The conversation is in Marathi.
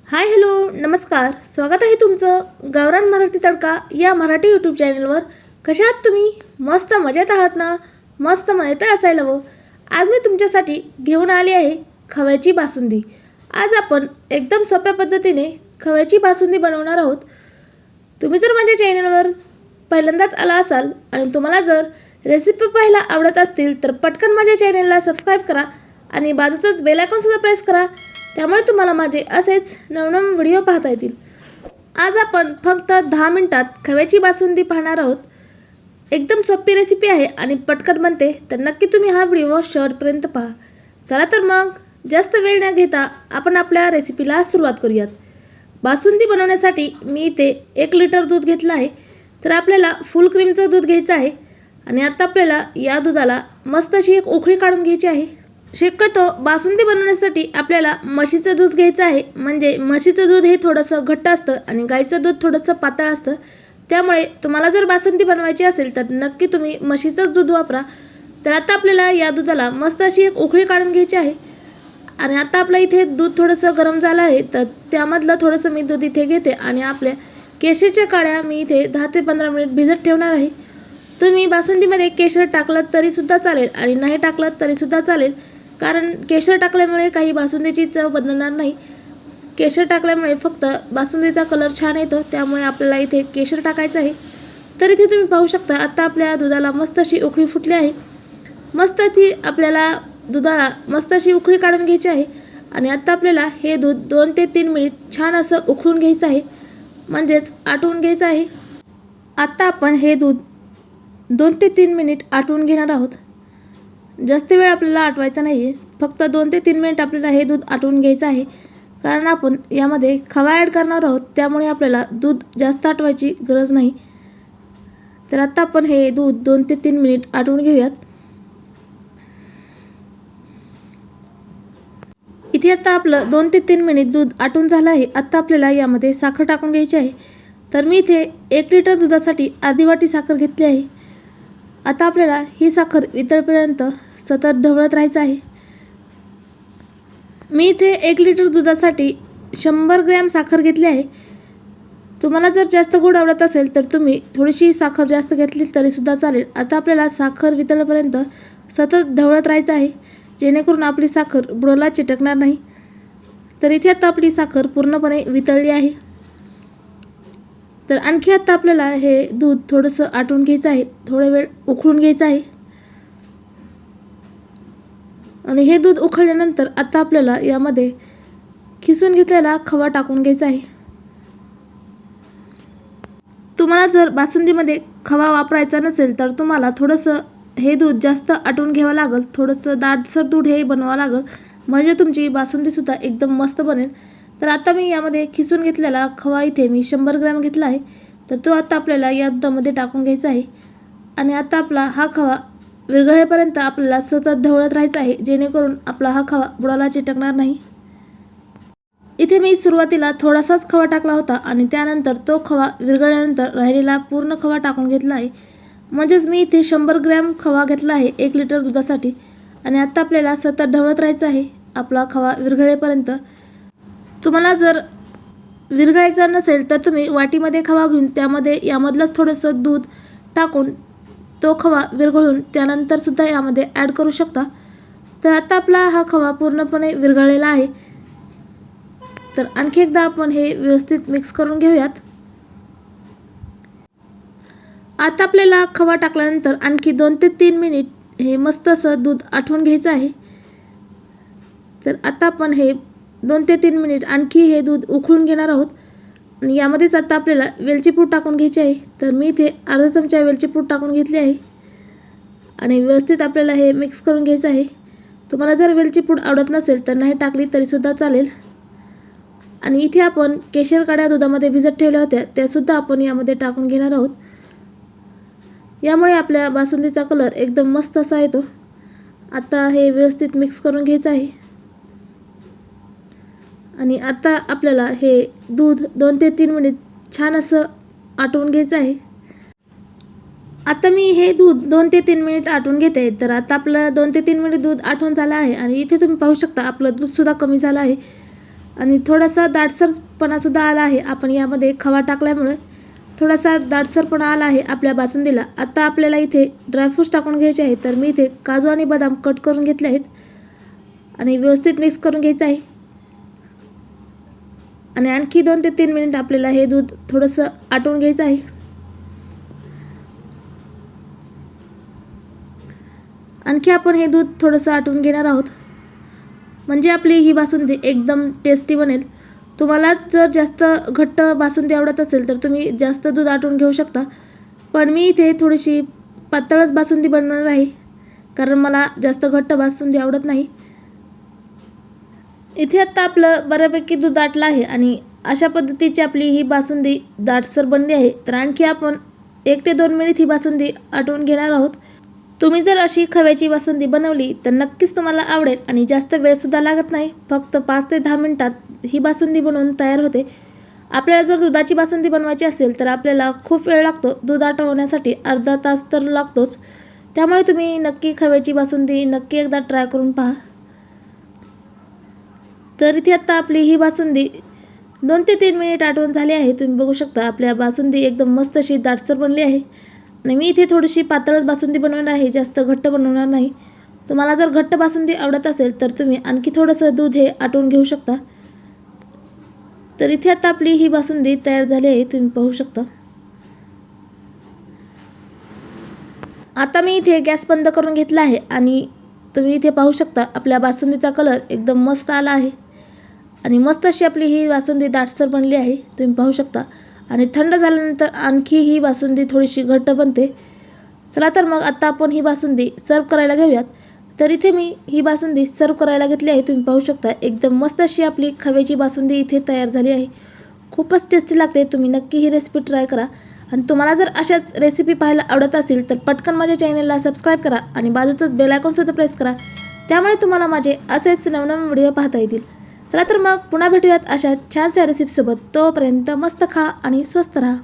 हाय हॅलो नमस्कार. स्वागत आहे तुमचं गावरान मराठी तडका या मराठी यूट्यूब चॅनलवर. कशा आहात तुम्ही? मस्त मजेत आहात ना? मस्त मजेत असायला हवं. आज मी तुमच्यासाठी घेऊन आली आहे खव्याची बासुंदी. आज आपण एकदम सोप्या पद्धतीने खव्याची बासुंदी बनवणार आहोत. तुम्ही जर माझ्या चॅनलवर पहिल्यांदाच आला असाल आणि तुम्हाला जर रेसिपी पाहायला आवडत असतील तर पटकन माझ्या चॅनलला सबस्क्राईब करा आणि बाजूचंच बेल आयकॉनसुद्धा प्रेस करा. त्यामुळे तुम्हाला माझे असेच नवनवीन व्हिडिओ पाहता येतील. आज आपण फक्त 10 मिनिटात खव्याची बासुंदी पाहणार आहोत. एकदम सोपी रेसिपी आहे आणि पटकन बनते, तर नक्की तुम्ही हा व्हिडिओ शेवटपर्यंत पहा. चला तर मग जास्त वेळ न घेता आपण आपल्या रेसिपीला सुरुवात करूयात. बासुंदी बनवण्यासाठी मी इथे 1 लिटर दूध घेतलं आहे. तर आपल्याला फुल क्रीमचं दूध घ्यायचं आहे आणि आता आपल्याला या दुधाला मस्त अशी एक उकळी काढून घ्यायची आहे. शक्यतो बासुंदी बनवण्यासाठी आपल्याला म्हशीचं दूध घ्यायचं आहे. म्हणजे म्हशीचं दूध हे थोडंसं घट्ट असतं आणि गाईचं दूध थोडंसं पातळ असतं. त्यामुळे तुम्हाला जर बासुंदी बनवायची असेल तर नक्की तुम्ही म्हशीचंच दूध वापरा. तर आता आपल्याला या दुधाला मस्त अशी एक उकळी काढून घ्यायची आहे. आणि आता आपलं इथे दूध थोडंसं गरम झालं आहे, तर त्यामधलं थोडंसं मी दूध इथे घेते आणि आपल्या केशरच्या काड्या मी इथे 10 ते 15 मिनिट भिजत ठेवणार आहे. तुम्ही बासुंदीमध्ये केशर टाकलं तरीसुद्धा चालेल आणि नाही टाकलं तरीसुद्धा चालेल, कारण केशर टाकल्यामुळे काही बासुंदीची चव बदलणार नाही. केशर टाकल्यामुळे फक्त बासुंदीचा कलर छान येतो, त्यामुळे आपल्याला इथे केशर टाकायचं आहे. तर इथे तुम्ही पाहू शकता आता आपल्या दुधाला मस्त अशी उकळी फुटली आहे. मस्त ती आपल्याला दुधाला मस्त अशी उकळी काढून घ्यायची आहे. आणि आता आपल्याला हे दूध 2 ते 3 मिनिट छान असं उकळून घ्यायचं आहे, म्हणजेच आटवून घ्यायचं आहे. आता आपण हे दूध 2 ते 3 मिनिट आटवून घेणार आहोत. जास्त वेळ आपल्याला आटवायचा नाही आहे, फक्त 2 ते 3 मिनिट आपल्याला हे दूध आटवून घ्यायचं आहे. कारण आपण यामध्ये खवा ॲड करणार आहोत, त्यामुळे आपल्याला दूध जास्त आटवायची गरज नाही. तर आता आपण हे दूध 2 ते 3 मिनिट आटवून घेऊयात. इथे आता आपलं 2 ते 3 मिनिट दूध आटून झालं आहे. आता आपल्याला यामध्ये साखर टाकून घ्यायची आहे. तर मी इथे 1 लिटर दुधासाठी अर्धी वाटी साखर घेतली आहे. आता आपल्याला ही साखर वितळेपर्यंत सतत ढवळत राहायचं आहे. मी इथे 1 लिटर दुधासाठी 100 ग्रॅम साखर घेतली आहे. तुम्हाला जर जास्त गोड आवडत असेल तर तुम्ही थोडीशी साखर जास्त घेतली तरीसुद्धा चालेल. आता आपल्याला साखर वितळेपर्यंत सतत ढवळत राहायचं आहे, जेणेकरून आपली साखर बुडवला चिटकणार नाही. तर इथे आता आपली साखर पूर्णपणे वितळली आहे. तर आणखी आता आपल्याला हे दूध थोडंसं आटवून घ्यायचं आहे, थोडा वेळ उकळून घ्यायचं आहे. आणि हे दूध उकळल्यानंतर आता आपल्याला यामध्ये खिसून घेतलेला खवा टाकून घ्यायचा आहे. तुम्हाला जर बासुंदीमध्ये खवा वापरायचा नसेल तर तुम्हाला थोडंसं हे दूध जास्त आटवून घ्यावं लागेल. थोडंसं दाटसर दूध हे बनवावं लागेल, म्हणजे तुमची बासुंदीसुद्धा एकदम मस्त बनेल. तर आता मी यामध्ये खिसून घेतलेला खवा इथे मी 100 ग्रॅम घेतला आहे. तर तो आता आपल्याला या दुधामध्ये टाकून घ्यायचा आहे. आणि आता आपला हा खवा विरघळेपर्यंत आपल्याला सतत ढवळत राहायचं आहे, जेणेकरून आपला हा खवा बुडाला चिटकणार नाही. इथे मी सुरुवातीला थोडासाच खवा टाकला होता आणि त्यानंतर तो खवा विरघळल्यानंतर राहिलेला पूर्ण खवा टाकून घेतला आहे. म्हणजेच मी इथे 100 ग्रॅम खवा घेतला आहे 1 लिटर दुधासाठी. आणि आता आपल्याला सतत ढवळत राहायचं आहे आपला खवा विरघळेपर्यंत. तुम्हाला जर विरघळायचा नसेल तर तुम्ही वाटीमध्ये खवा घेऊन त्यामध्ये यामधलंच थोडंसं दूध टाकून तो खवा विरघळून त्यानंतरसुद्धा यामध्ये ॲड करू शकता. तर आता आपला हा खवा पूर्णपणे विरघळलेला आहे. तर आणखी एकदा आपण हे व्यवस्थित मिक्स करून घेऊयात. आता आपल्याला खवा टाकल्यानंतर आणखी 2 ते 3 मिनिट हे मस्त असं दूध आटवून घ्यायचं आहे. तर आता आपण हे 2 ते 3 मिनिट आणखी हे दूध उकळून घेणार आहोत. आणि यामध्येच आता आपल्याला वेलची पूड टाकून घ्यायची आहे. तर मी इथे अर्धा चमचा वेलची पूड टाकून घेतली आहे आणि व्यवस्थित आपल्याला हे मिक्स करून घ्यायचं आहे. तुम्हाला जर वेलची पूड आवडत नसेल तर नाही टाकली तरीसुद्धा चालेल. आणि इथे आपण केशर काड्या दुधामध्ये भिजत ठेवल्या होत्या, त्यासुद्धा आपण यामध्ये टाकून घेणार आहोत. यामुळे आपल्या बासुंदीचा कलर एकदम मस्त असा येतो. आता हे व्यवस्थित मिक्स करून घ्यायचं आहे. आणि आता आपल्याला हे दूध 2 ते 3 मिनिट छान असं आटवून घ्यायचं आहे. आता मी हे दूध 2 ते 3 मिनिट आटवून घेते. तर आता आपलं 2 ते 3 मिनिट दूध आटवून झालं आहे आणि इथे तुम्ही पाहू शकता आपलं दूधसुद्धा कमी झालं आहे. आणि थोडासा दाटसरपणासुद्धा आला आहे. आपण यामध्ये खवा टाकल्यामुळे थोडासा दाटसरपणा आला आहे आपल्या बासुंदीला. आता आपल्याला इथे ड्रायफ्रूट्स टाकून घ्यायचे आहेत. तर मी इथे काजू आणि बदाम कट करून घेतले आहेत आणि व्यवस्थित मिक्स करून घ्यायचं आहे. आणि आणखी 2 ते 3 मिनिट आपल्याला हे दूध थोडंसं आटवून घ्यायचं आहे. आणखी आपण हे दूध थोडंसं आटवून घेणार आहोत, म्हणजे आपली ही बासुंदी एकदम टेस्टी बनेल. तुम्हाला जर जास्त घट्ट बासुंदी आवडत असेल तर तुम्ही जास्त दूध आटवून घेऊ शकता, पण मी इथे थोडीशी पातळच बासुंदी बनवणार आहे, कारण मला जास्त घट्ट बासुंदी आवडत नाही. इथे आता आपलं बऱ्यापैकी दूध आटलं आहे आणि अशा पद्धतीची आपली ही बासुंदी दाटसर बनली आहे. तर आणखी आपण 1 ते 2 मिनिट ही बासुंदी आटवून घेणार आहोत. तुम्ही जर अशी खव्याची बासुंदी बनवली तर नक्कीच तुम्हाला आवडेल आणि जास्त वेळसुद्धा लागत नाही. फक्त 5 ते 10 मिनिटात ही बासुंदी बनवून तयार होते. आपल्याला जर दुधाची बासुंदी बनवायची असेल तर आपल्याला खूप वेळ लागतो. दूध आटवण्यासाठी अर्धा तास तर लागतोच. त्यामुळे तुम्ही नक्की खव्याची बासुंदी नक्की एकदा ट्राय करून पहा. तर इथे आता आपली ही बासुंदी 2 ते 3 मिनिट आटवून झाली आहे. तुम्ही बघू शकता आपल्या बासुंदी एकदम मस्त अशी दाटसर बनली आहे. आणि मी इथे थोडीशी पातळच बासुंदी बनवणार आहे, जास्त घट्ट बनवणार नाही. तुम्हाला जर घट्ट बासुंदी आवडत असेल तर तुम्ही आणखी थोडंसं दूध हे आटवून घेऊ शकता. तर इथे आता आपली ही बासुंदी तयार झाली आहे, तुम्ही पाहू शकता. आता मी इथे गॅस बंद करून घेतला आहे आणि तुम्ही इथे पाहू शकता आपल्या बासुंदीचा कलर एकदम मस्त आला आहे आणि मस्त अशी आपली ही बासुंदी दाटसर बनली आहे, तुम्ही पाहू शकता. आणि थंड झाल्यानंतर आणखी ही बासुंदी थोडीशी घट्ट बनते. चला तर मग आता आपण ही बासुंदी सर्व करायला घेऊयात. तर इथे मी ही बासुंदी सर्व करायला घेतली आहे, तुम्ही पाहू शकता. एकदम मस्त अशी आपली खव्याची बासुंदी इथे तयार झाली आहे. खूपच टेस्टी लागते. तुम्ही नक्की ही रेसिपी ट्राय करा. आणि तुम्हाला जर अशाच रेसिपी पाहायला आवडत असतील तर पटकन माझ्या चॅनलला सबस्क्राईब करा आणि बाजूचंच बेल आयकॉनसुद्धा प्रेस करा. त्यामुळे तुम्हाला माझे असेच नवनवीन व्हिडिओ पाहता येतील. चला तर मग पुन्हा भेटूयात अशा छानशा रेसिपीसोबत. तोपर्यंत मस्त खा आणि स्वस्त राहा.